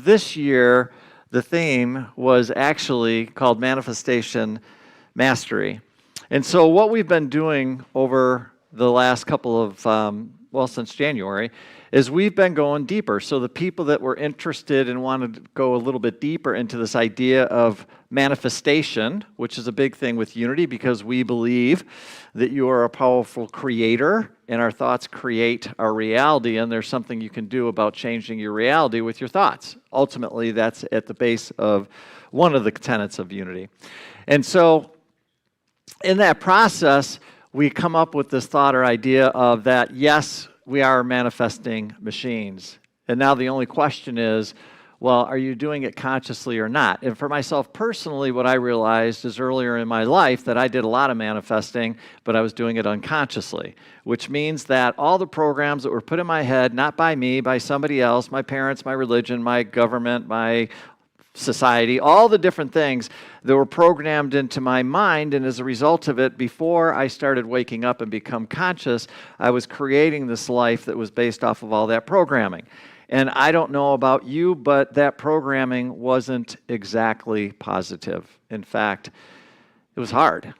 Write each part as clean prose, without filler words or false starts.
This year, the theme was actually called Manifestation Mastery. And so, what we've been doing over the last couple of, since January, is we've been going deeper. So, the people that were interested and wanted to go a little bit deeper into this idea of manifestation, which is a big thing with Unity because we believe that you are a powerful creator and our thoughts create our reality, and there's something you can do about changing your reality with your thoughts. Ultimately, that's at the base of one of the tenets of Unity. And so, in that process, we come up with this thought or idea of that, yes, we are manifesting machines. And now the only question is, well, are you doing it consciously or not? And for myself personally, what I realized is earlier in my life that I did a lot of manifesting, but I was doing it unconsciously, which means that all the programs that were put in my head, not by me, by somebody else, my parents, my religion, my government, my society, all the different things that were programmed into my mind, and as a result of it, before I started waking up and become conscious, I was creating this life that was based off of all that programming. And I don't know about you, but that programming wasn't exactly positive. In fact, it was hard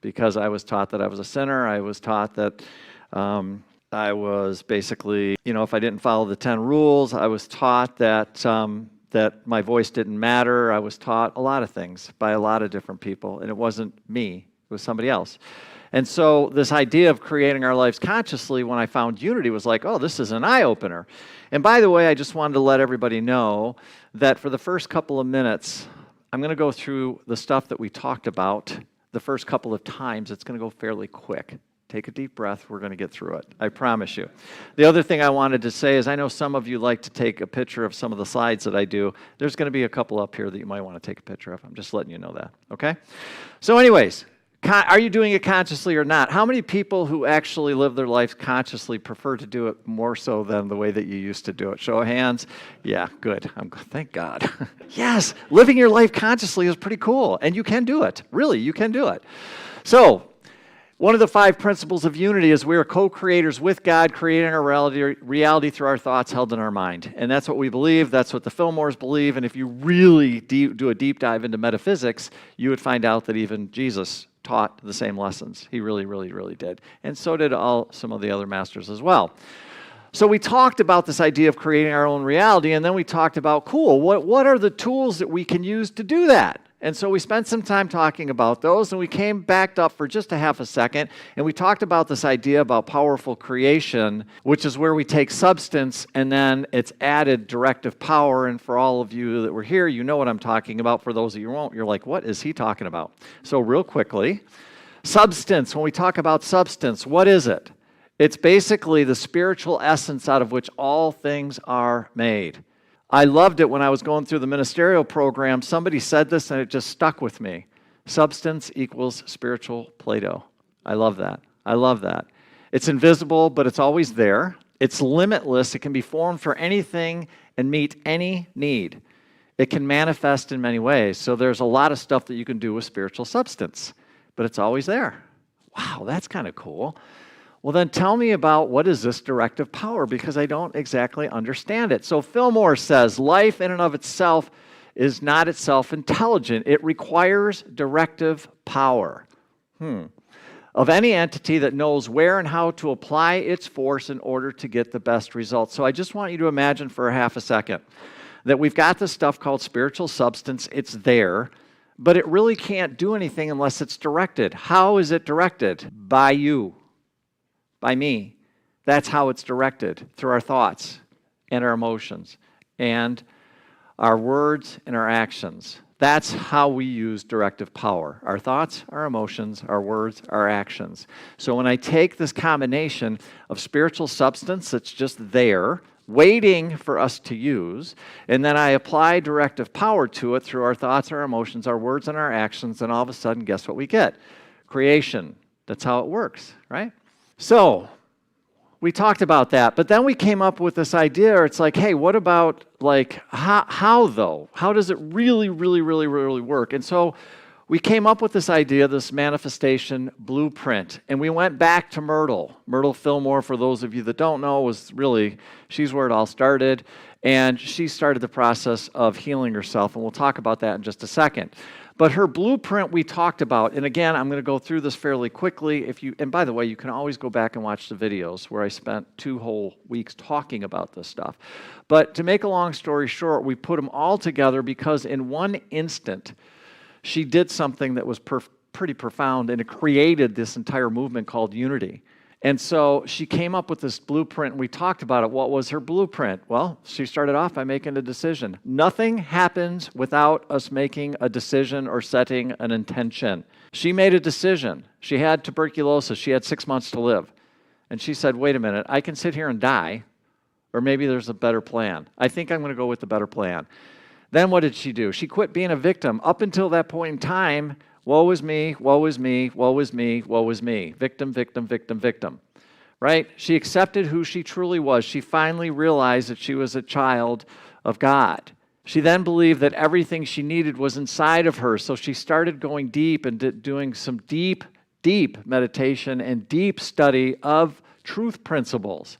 because I was taught that I was a sinner. I was taught that I was basically, if I didn't follow the 10 rules, I was taught that that my voice didn't matter. I was taught a lot of things by a lot of different people, and it wasn't me, it was somebody else. And so this idea of creating our lives consciously, when I found Unity, was like, oh, this is an eye-opener. And by the way, I just wanted to let everybody know that for the first couple of minutes, I'm going to go through the stuff that we talked about the first couple of times. It's going to go fairly quick. Take a deep breath. We're going to get through it. I promise you. The other thing I wanted to say is I know some of you like to take a picture of some of the slides that I do. There's going to be a couple up here that you might want to take a picture of. I'm just letting you know that, okay? So anyways, are you doing it consciously or not? How many people who actually live their life consciously prefer to do it more so than the way that you used to do it? Show of hands. Yeah, good. Thank God. Yes, living your life consciously is pretty cool, and you can do it. Really, you can do it. So, one of the 5 principles of Unity is we are co-creators with God, creating our reality through our thoughts held in our mind. And that's what we believe. That's what the Fillmores believe. And if you really do a deep dive into metaphysics, you would find out that even Jesus taught the same lessons. He really, really, really did. And so did some of the other masters as well. So we talked about this idea of creating our own reality, and then we talked about, cool, what are the tools that we can use to do that? And so we spent some time talking about those, and we came back up for just a half a second, and we talked about this idea about powerful creation, which is where we take substance, and then it's added directive power. And for all of you that were here, you know what I'm talking about. For those of you who won't, you're like, what is he talking about? So real quickly, substance, when we talk about substance, what is it? It's basically the spiritual essence out of which all things are made. I loved it when I was going through the ministerial program. Somebody said this and it just stuck with me. Substance equals spiritual Play-Doh. I love that. I love that. It's invisible, but it's always there. It's limitless. It can be formed for anything and meet any need. It can manifest in many ways. So there's a lot of stuff that you can do with spiritual substance, but it's always there. Wow, that's kind of cool. Well, then tell me about what is this directive power, because I don't exactly understand it. So Fillmore says, life in and of itself is not itself intelligent. It requires directive power of any entity that knows where and how to apply its force in order to get the best results. So I just want you to imagine for a half a second that we've got this stuff called spiritual substance. It's there, but it really can't do anything unless it's directed. How is it directed? By you. By me. That's how it's directed, through our thoughts and our emotions and our words and our actions. That's how we use directive power. Our thoughts, our emotions, our words, our actions. So when I take this combination of spiritual substance that's just there, waiting for us to use, and then I apply directive power to it through our thoughts, our emotions, our words, and our actions, and all of a sudden, guess what we get? Creation. That's how it works, right? So, we talked about that, but then we came up with this idea. It's like, hey, what about, like, how though? How does it really, really, really, really work? And so we came up with this idea, this manifestation blueprint, and we went back to Myrtle. Myrtle Fillmore, for those of you that don't know, was really, she's where it all started. And she started the process of healing herself, and we'll talk about that in just a second. But her blueprint we talked about, and again, I'm going to go through this fairly quickly. And by the way, you can always go back and watch the videos where I spent 2 whole weeks talking about this stuff. But to make a long story short, we put them all together because in one instant, she did something that was pretty profound, and it created this entire movement called unity. And so she came up with this blueprint, and we talked about it. What was her blueprint? Well, she started off by making a decision. Nothing happens without us making a decision or setting an intention. She made a decision. She had tuberculosis. She had 6 months to live. And she said, wait a minute, I can sit here and die, or maybe there's a better plan. I think I'm going to go with the better plan. Then what did she do? She quit being a victim. Up until that point in time, woe is me, woe is me, woe is me, woe is me. Victim, victim, victim, victim. Right? She accepted who she truly was. She finally realized that she was a child of God. She then believed that everything she needed was inside of her. So she started going deep and doing some deep, deep meditation and deep study of truth principles.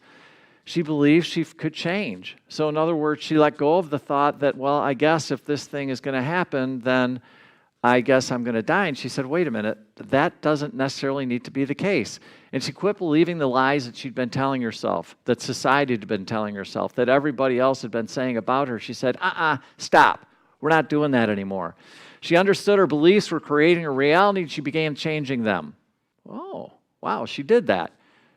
She believed she could change. So in other words, she let go of the thought that, well, I guess if this thing is going to happen, then I guess I'm going to die. And she said, wait a minute, that doesn't necessarily need to be the case. And she quit believing the lies that she'd been telling herself, that society had been telling herself, that everybody else had been saying about her. She said, stop. We're not doing that anymore. She understood her beliefs were creating a reality, and she began changing them. Oh, wow, she did that.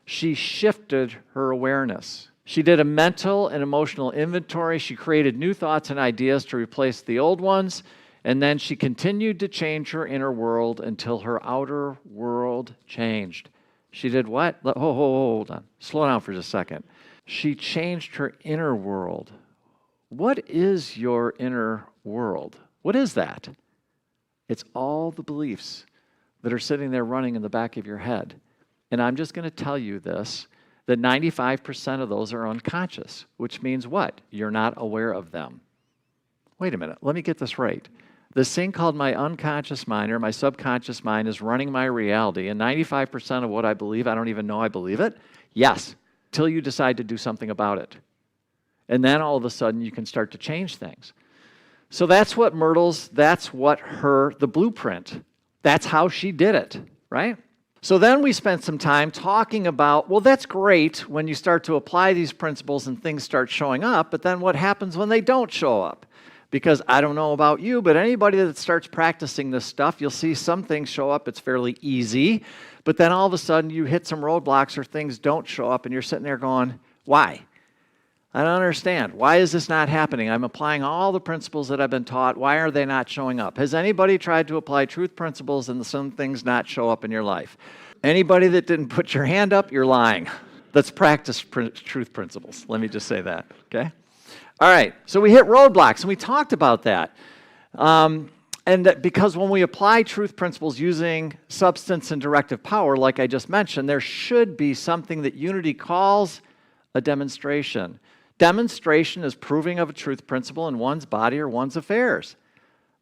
She shifted her awareness. She did a mental and emotional inventory. She created new thoughts and ideas to replace the old ones. And then she continued to change her inner world until her outer world changed. She did what? Hold on. Slow down for just a second. She changed her inner world. What is your inner world? What is that? It's all the beliefs that are sitting there running in the back of your head. And I'm just going to tell you this, that 95% of those are unconscious, which means what? You're not aware of them. Wait a minute. Let me get this right. This thing called my unconscious mind or my subconscious mind is running my reality, and 95% of what I believe, I don't even know I believe it. Yes, till you decide to do something about it. And then all of a sudden you can start to change things. So that's what Myrtle's, the blueprint. That's how she did it, right? So then we spent some time talking about, well, that's great when you start to apply these principles and things start showing up, but then what happens when they don't show up? Because I don't know about you, but anybody that starts practicing this stuff, you'll see some things show up, it's fairly easy, but then all of a sudden you hit some roadblocks or things don't show up and you're sitting there going, why? I don't understand. Why is this not happening? I'm applying all the principles that I've been taught. Why are they not showing up? Has anybody tried to apply truth principles and some things not show up in your life? Anybody that didn't put your hand up, you're lying. Let's practice truth principles. Let me just say that, okay? All right, so we hit roadblocks, and we talked about that. Because when we apply truth principles using substance and directive power, like I just mentioned, there should be something that Unity calls a demonstration. Demonstration is proving of a truth principle in one's body or one's affairs.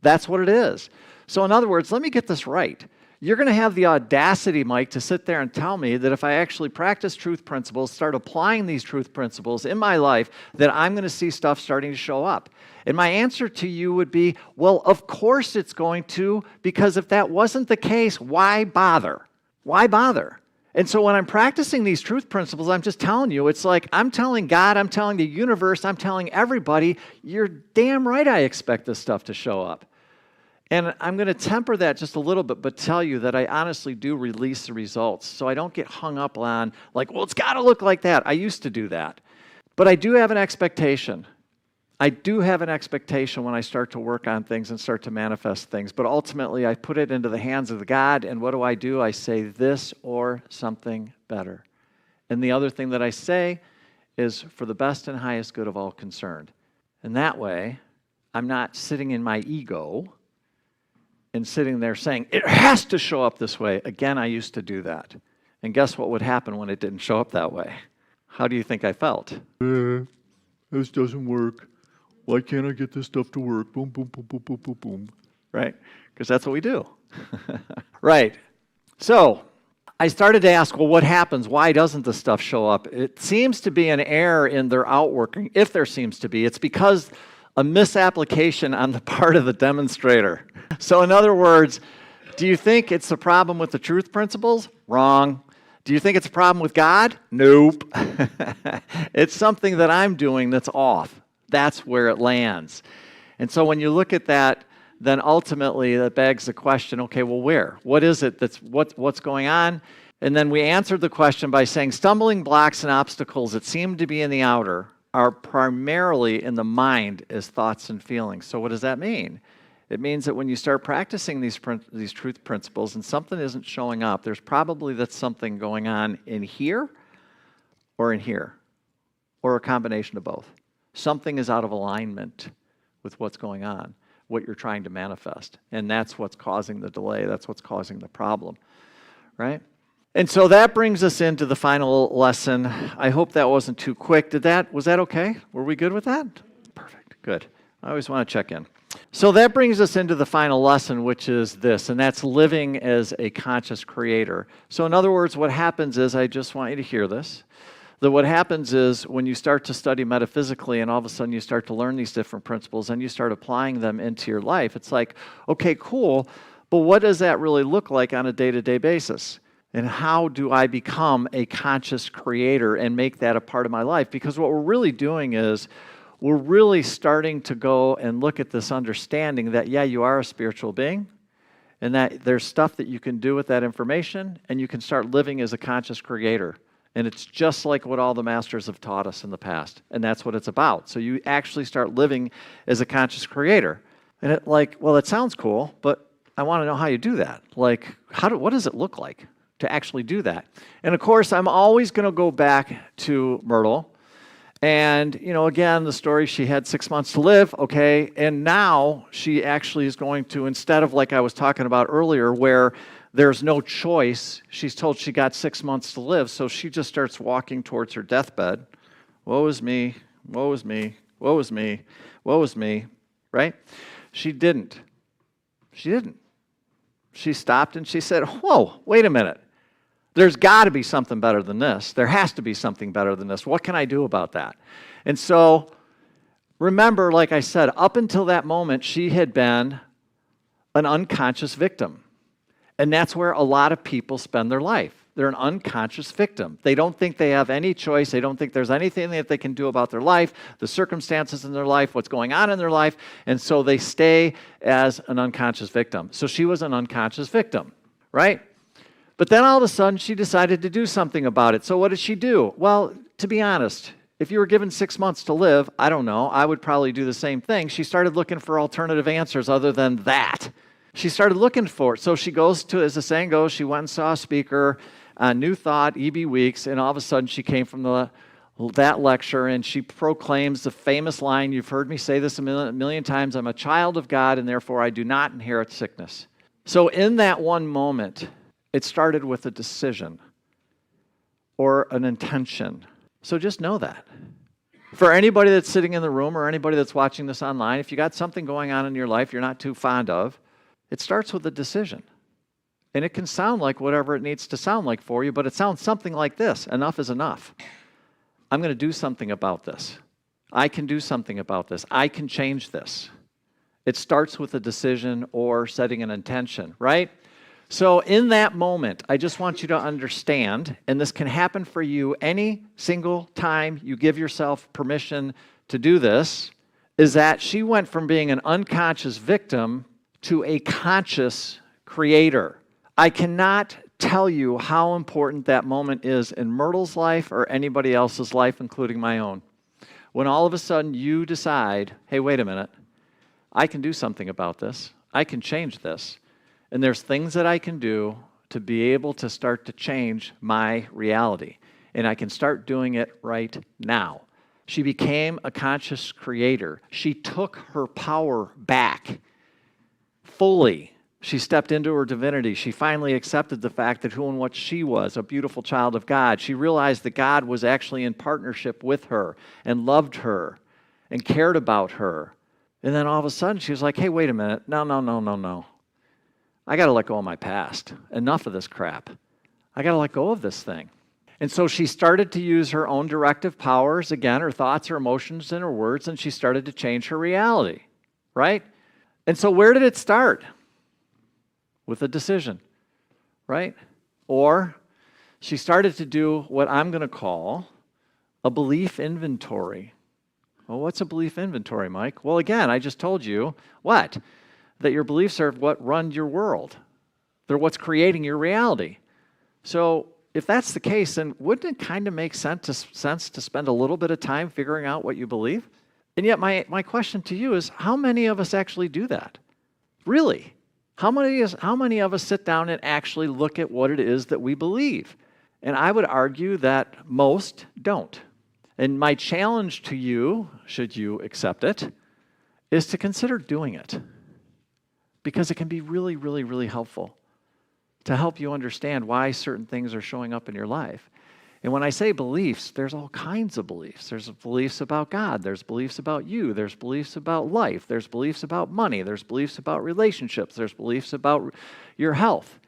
That's what it is. So in other words, let me get this right. You're going to have the audacity, Mike, to sit there and tell me that if I actually practice truth principles, start applying these truth principles in my life, that I'm going to see stuff starting to show up. And my answer to you would be, well, of course it's going to, because if that wasn't the case, why bother? Why bother? And so when I'm practicing these truth principles, I'm just telling you, it's like I'm telling God, I'm telling the universe, I'm telling everybody, you're damn right I expect this stuff to show up. And I'm going to temper that just a little bit, but tell you that I honestly do release the results. So I don't get hung up on, like, well, it's got to look like that. I used to do that. But I do have an expectation. I do have an expectation when I start to work on things and start to manifest things. But ultimately, I put it into the hands of God, and what do? I say this or something better. And the other thing that I say is for the best and highest good of all concerned. And that way, I'm not sitting in my ego and sitting there saying, it has to show up this way. Again, I used to do that. And guess what would happen when it didn't show up that way? How do you think I felt? This doesn't work. Why can't I get this stuff to work? Boom, boom, boom, boom, boom, boom, boom. Right? Because that's what we do. Right. So, I started to ask, well, what happens? Why doesn't this stuff show up? It seems to be an error in their outworking. If there seems to be, it's because a misapplication on the part of the demonstrator. So in other words, do you think it's a problem with the truth principles? Wrong. Do you think it's a problem with God? Nope. It's something that I'm doing that's off. That's where it lands. And so when you look at that, then ultimately that begs the question, okay, well, where? What is it what's going on? And then we answered the question by saying stumbling blocks and obstacles that seem to be in the outer are primarily in the mind as thoughts and feelings. So what does that mean? It means that when you start practicing these truth principles and something isn't showing up, there's probably that's something going on in here, or a combination of both. Something is out of alignment with what's going on, what you're trying to manifest. And that's what's causing the delay. That's what's causing the problem, right? And so that brings us into the final lesson. I hope that wasn't too quick. Was that okay? Were we good with that? Perfect, good. I always want to check in. So that brings us into the final lesson, which is this, and that's living as a conscious creator. So in other words, what happens is, I just want you to hear this, that what happens is when you start to study metaphysically and all of a sudden you start to learn these different principles and you start applying them into your life, it's like, okay, cool, but what does that really look like on a day-to-day basis? And how do I become a conscious creator and make that a part of my life? Because what we're really doing is we're really starting to go and look at this understanding that, yeah, you are a spiritual being, and that there's stuff that you can do with that information, and you can start living as a conscious creator. And it's just like what all the masters have taught us in the past, and that's what it's about. So you actually start living as a conscious creator. And it sounds cool, but I want to know how you do that. Like, what does it look like to actually do that? And of course, I'm always going to go back to Myrtle. And, again, the story, she had 6 months to live, okay, and now she actually is going to, instead of like I was talking about earlier, where there's no choice, she's told she got 6 months to live, so she just starts walking towards her deathbed. Woe is me, woe is me, woe is me, woe is me, right? She didn't. She stopped and she said, whoa, wait a minute. There's got to be something better than this. There has to be something better than this. What can I do about that? And so, remember, like I said, up until that moment, she had been an unconscious victim. And that's where a lot of people spend their life. They're an unconscious victim. They don't think they have any choice. They don't think there's anything that they can do about their life, the circumstances in their life, what's going on in their life, and so they stay as an unconscious victim. So she was an unconscious victim, right? But then all of a sudden, she decided to do something about it. So what did she do? Well, to be honest, if you were given 6 months to live, I don't know, I would probably do the same thing. She started looking for alternative answers other than that. She started looking for it. So she goes to, as the saying goes, she went and saw a speaker on New Thought, E.B. Weeks, and all of a sudden she came from that lecture and she proclaims the famous line, you've heard me say this a million times, I'm a child of God and therefore I do not inherit sickness. So in that one moment, it started with a decision or an intention. So just know that. For anybody that's sitting in the room or anybody that's watching this online, if you got something going on in your life you're not too fond of, it starts with a decision. And it can sound like whatever it needs to sound like for you, but it sounds something like this. Enough is enough. I'm going to do something about this. I can do something about this. I can change this. It starts with a decision or setting an intention, right? So in that moment, I just want you to understand, and this can happen for you any single time you give yourself permission to do this, is that she went from being an unconscious victim to a conscious creator. I cannot tell you how important that moment is in Myrtle's life or anybody else's life, including my own. When all of a sudden you decide, hey, wait a minute, I can do something about this. I can change this. And there's things that I can do to be able to start to change my reality. And I can start doing it right now. She became a conscious creator. She took her power back fully. She stepped into her divinity. She finally accepted the fact that who and what she was, a beautiful child of God. She realized that God was actually in partnership with her and loved her and cared about her. And then all of a sudden she was like, hey, wait a minute. No. I got to let go of my past. Enough of this crap. I got to let go of this thing. And so she started to use her own directive powers, again, her thoughts, her emotions, and her words, and she started to change her reality, right? And so where did it start? With a decision, right? Or she started to do what I'm going to call a belief inventory. Well, what's a belief inventory, Mike? Well, again, I just told you what? That your beliefs are what run your world. They're what's creating your reality. So if that's the case, then wouldn't it kind of make sense to spend a little bit of time figuring out what you believe? And yet my question to you is, how many of us actually do that? Really? How many of us sit down and actually look at what it is that we believe? And I would argue that most don't. And my challenge to you, should you accept it, is to consider doing it. Because it can be really, really, really helpful to help you understand why certain things are showing up in your life. And when I say beliefs, there's all kinds of beliefs. There's beliefs about God. There's beliefs about you. There's beliefs about life. There's beliefs about money. There's beliefs about relationships. There's beliefs about your health.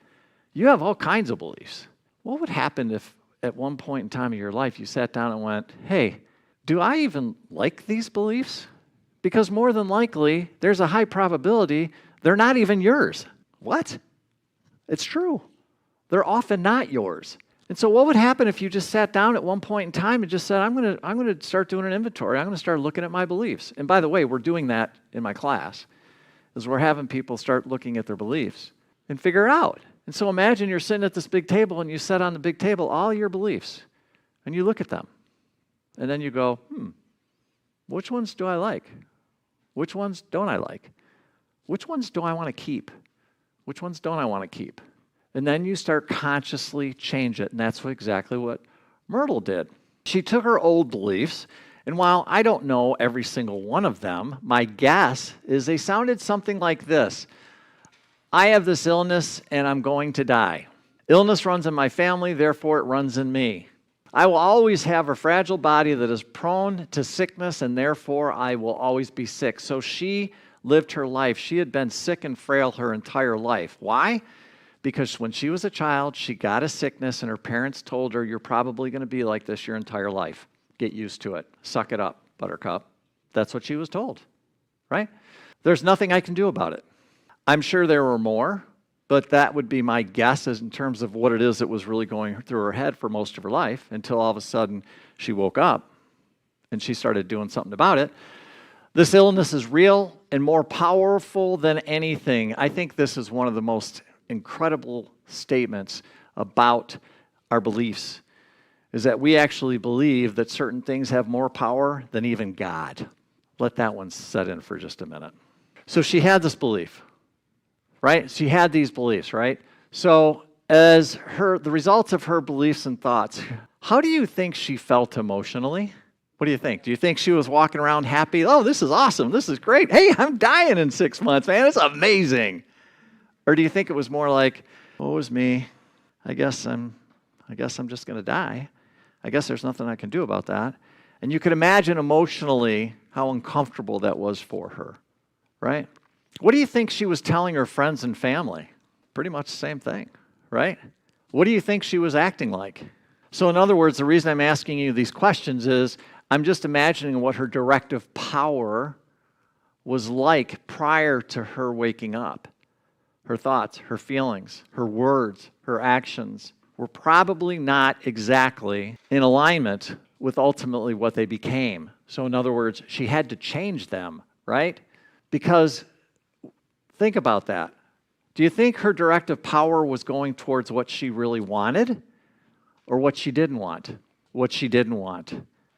You have all kinds of beliefs. What would happen if at one point in time of your life you sat down and went, hey, do I even like these beliefs? Because more than likely, there's a high probability they're not even yours. What? It's true. They're often not yours. And so what would happen if you just sat down at one point in time and just said, I'm going to start doing an inventory. I'm going to start looking at my beliefs. And by the way, we're doing that in my class, is we're having people start looking at their beliefs and figure it out. And so imagine you're sitting at this big table and you set on the big table all your beliefs and you look at them. And then you go, which ones do I like? Which ones don't I like? Which ones do I want to keep? Which ones don't I want to keep? And then you start consciously change it. And that's exactly what Myrtle did. She took her old beliefs, and while I don't know every single one of them, my guess is they sounded something like this. I have this illness and I'm going to die. Illness runs in my family, therefore it runs in me. I will always have a fragile body that is prone to sickness, and therefore I will always be sick. So she lived her life. She had been sick and frail her entire life. Why? Because when she was a child, she got a sickness and her parents told her, you're probably going to be like this your entire life. Get used to it. Suck it up, buttercup. That's what she was told, right? There's nothing I can do about it. I'm sure there were more, but that would be my guess as in terms of what it is that was really going through her head for most of her life until all of a sudden she woke up and she started doing something about it. This illness is real and more powerful than anything. I think this is one of the most incredible statements about our beliefs, is that we actually believe that certain things have more power than even God. Let that one set in for just a minute. So she had this belief, right? She had these beliefs, right? So as the results of her beliefs and thoughts, how do you think she felt emotionally? What do you think? Do you think she was walking around happy? Oh, this is awesome. This is great. Hey, I'm dying in 6 months, man. It's amazing. Or do you think it was more like, woe is me. I guess I'm just going to die. I guess there's nothing I can do about that. And you could imagine emotionally how uncomfortable that was for her, right? What do you think she was telling her friends and family? Pretty much the same thing, right? What do you think she was acting like? So in other words, the reason I'm asking you these questions is I'm just imagining what her directive power was like prior to her waking up. Her thoughts, her feelings, her words, her actions were probably not exactly in alignment with ultimately what they became. So in other words, she had to change them, right? Because think about that. Do you think her directive power was going towards what she really wanted or what she didn't want? What she didn't want.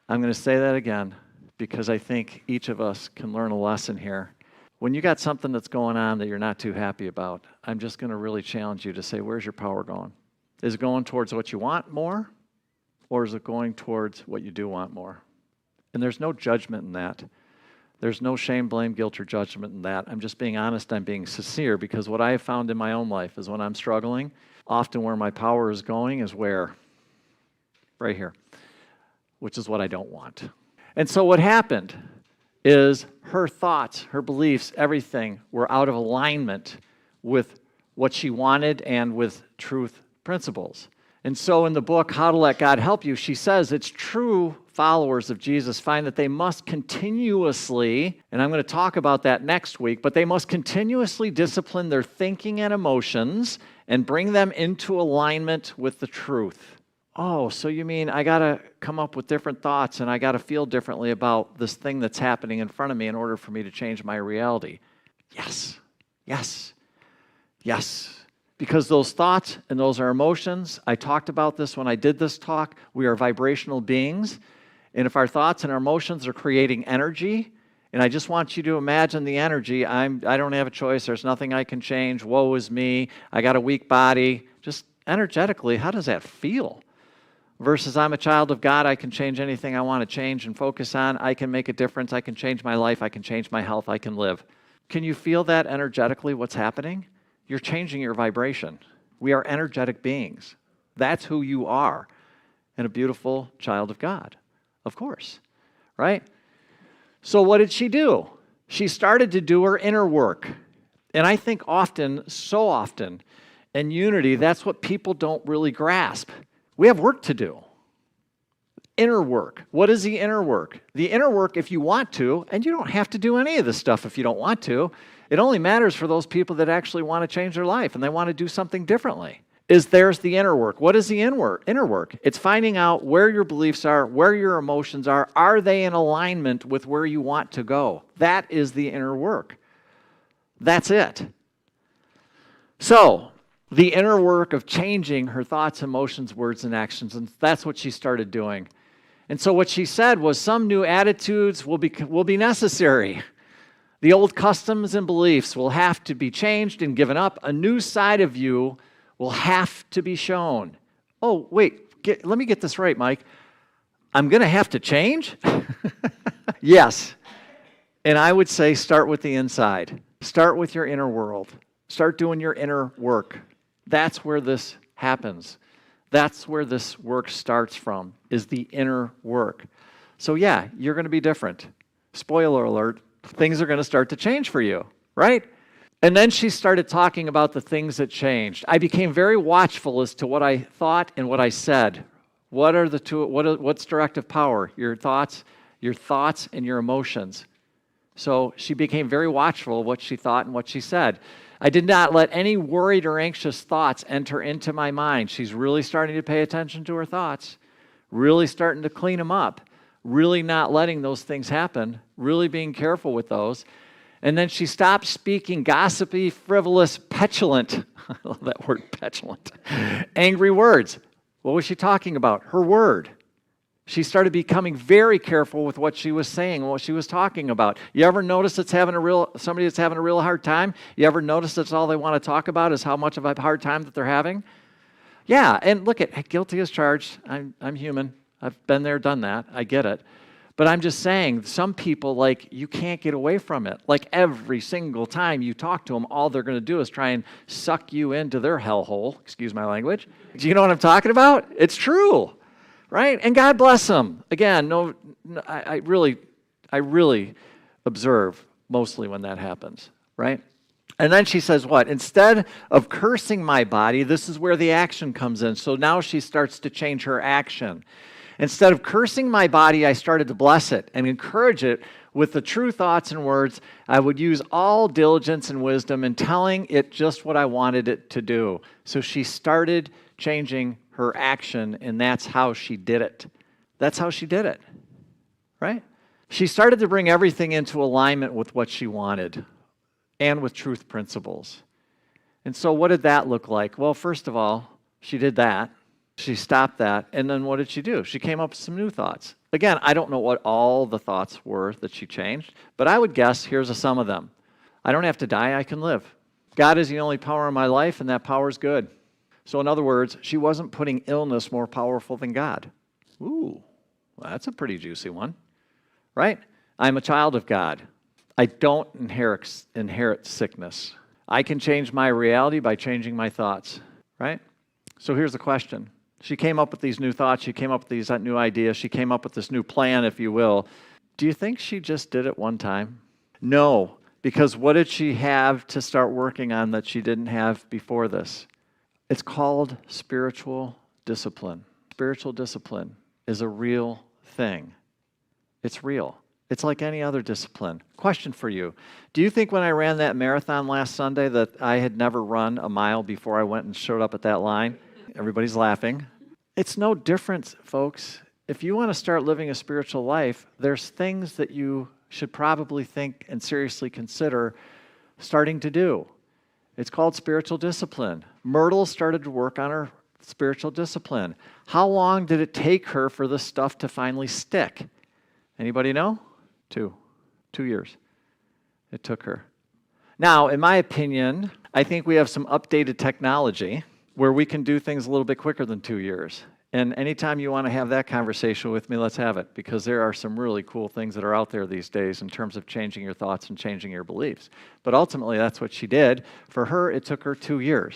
I'm going to say that again because I think each of us can learn a lesson here. When you got something that's going on that you're not too happy about, I'm just going to really challenge you to say, where's your power going? Is it going towards what you want more, or is it going towards what you do want more? And there's no judgment in that. There's no shame, blame, guilt, or judgment in that. I'm just being honest. I'm being sincere because what I have found in my own life is when I'm struggling, often where my power is going is where? Right here, which is what I don't want. And so what happened is her thoughts, her beliefs, everything were out of alignment with what she wanted and with truth principles. And so in the book, How to Let God Help You, she says it's true followers of Jesus find that they must continuously, and I'm going to talk about that next week, but they must continuously discipline their thinking and emotions and bring them into alignment with the truth. Oh, so you mean I got to come up with different thoughts and I got to feel differently about this thing that's happening in front of me in order for me to change my reality? Yes, yes, yes. Because those thoughts and those are emotions, I talked about this when I did this talk, we are vibrational beings. And if our thoughts and our emotions are creating energy, and I just want you to imagine the energy, I don't have a choice, there's nothing I can change, woe is me, I got a weak body. Just energetically, how does that feel? Versus I'm a child of God, I can change anything I want to change and focus on, I can make a difference, I can change my life, I can change my health, I can live. Can you feel that energetically, what's happening? You're changing your vibration. We are energetic beings. That's who you are. And a beautiful child of God, of course, right? So what did she do? She started to do her inner work. And I think often, so often, in unity, that's what people don't really grasp. We have work to do. Inner work. What is the inner work? The inner work, if you want to, and you don't have to do any of this stuff if you don't want to, it only matters for those people that actually want to change their life and they want to do something differently. There's the inner work. What is the inner work? It's finding out where your beliefs are, where your emotions are. Are they in alignment with where you want to go? That is the inner work. That's it. So, the inner work of changing her thoughts, emotions, words, and actions, and that's what she started doing. And so what she said was some new attitudes will be necessary. The old customs and beliefs will have to be changed and given up. A new side of you will have to be shown. Oh, wait, let me get this right, Mike. I'm going to have to change? Yes. And I would say start with the inside. Start with your inner world. Start doing your inner work. That's where this happens. That's where this work starts from, is the inner work. So yeah, you're going to be different. Spoiler alert, things are going to start to change for you, right? And then she started talking about the things that changed. I became very watchful as to what I thought and what I said. What are the two? What's directive power? Your thoughts and your emotions. So she became very watchful of what she thought and what she said. I did not let any worried or anxious thoughts enter into my mind. She's really starting to pay attention to her thoughts, really starting to clean them up, really not letting those things happen, really being careful with those. And then she stopped speaking gossipy, frivolous, petulant, I love that word, petulant, angry words. What was she talking about? Her word. She started becoming very careful with what she was saying and what she was talking about. You ever notice somebody that's having a real hard time? You ever notice that's all they want to talk about is how much of a hard time that they're having? Yeah, and look at guilty as charged. I'm human. I've been there, done that. I get it. But I'm just saying, some people, you can't get away from it. Every single time you talk to them, all they're going to do is try and suck you into their hellhole. Excuse my language. Do you know what I'm talking about? It's true. Right? And God bless them. Again, I really observe mostly when that happens, right? And then she says what? Instead of cursing my body, this is where the action comes in. So now she starts to change her action. Instead of cursing my body, I started to bless it and encourage it with the true thoughts and words. I would use all diligence and wisdom in telling it just what I wanted it to do. So she started changing her action, and that's how she did it. That's how she did it, right? She started to bring everything into alignment with what she wanted and with truth principles. And so what did that look like? Well, first of all, she did that. She stopped that, and then what did she do? She came up with some new thoughts. Again, I don't know what all the thoughts were that she changed, but I would guess here's a sum of them. I don't have to die, I can live. God is the only power in my life, and that power is good. So in other words, she wasn't putting illness more powerful than God. Ooh, well, that's a pretty juicy one, right? I'm a child of God. I don't inherit sickness. I can change my reality by changing my thoughts, right? So here's the question. She came up with these new thoughts. She came up with these new ideas. She came up with this new plan, if you will. Do you think she just did it one time? No, because what did she have to start working on that she didn't have before this? It's called spiritual discipline. Spiritual discipline is a real thing. It's real. It's like any other discipline. Question for you. Do you think when I ran that marathon last Sunday that I had never run a mile before I went and showed up at that line? Everybody's laughing. It's no different, folks. If you want to start living a spiritual life, there's things that you should probably think and seriously consider starting to do. It's called spiritual discipline. Myrtle started to work on her spiritual discipline. How long did it take her for this stuff to finally stick? Anybody know? 2 years it took her. Now, in my opinion, I think we have some updated technology where we can do things a little bit quicker than 2 years. And anytime you want to have that conversation with me, let's have it, because there are some really cool things that are out there these days in terms of changing your thoughts and changing your beliefs. But ultimately, that's what she did. For her, it took her 2 years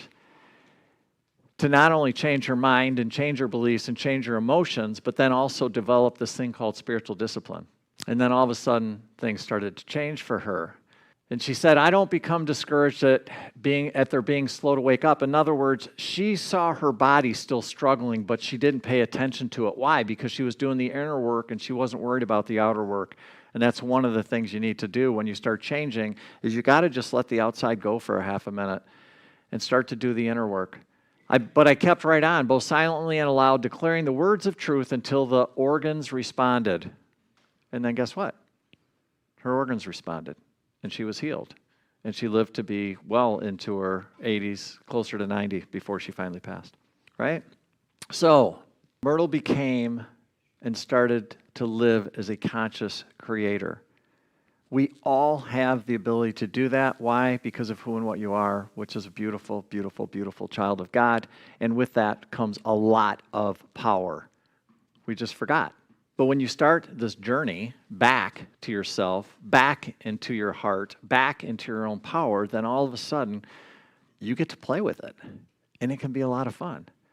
to not only change her mind and change her beliefs and change her emotions, but then also develop this thing called spiritual discipline. And then all of a sudden, things started to change for her. And she said, I don't become discouraged at their being slow to wake up. In other words, she saw her body still struggling, but she didn't pay attention to it. Why? Because she was doing the inner work and she wasn't worried about the outer work. And that's one of the things you need to do when you start changing, is you got to just let the outside go for a half a minute and start to do the inner work. But I kept right on, both silently and aloud, declaring the words of truth until the organs responded. And then guess what? Her organs responded, and she was healed. And she lived to be well into her 80s, closer to 90, before she finally passed, right? So Myrtle became and started to live as a conscious creator. We all have the ability to do that. Why? Because of who and what you are, which is a beautiful, beautiful, beautiful child of God. And with that comes a lot of power. We just forgot. But when you start this journey back to yourself, back into your heart, back into your own power, then all of a sudden you get to play with it. And it can be a lot of fun.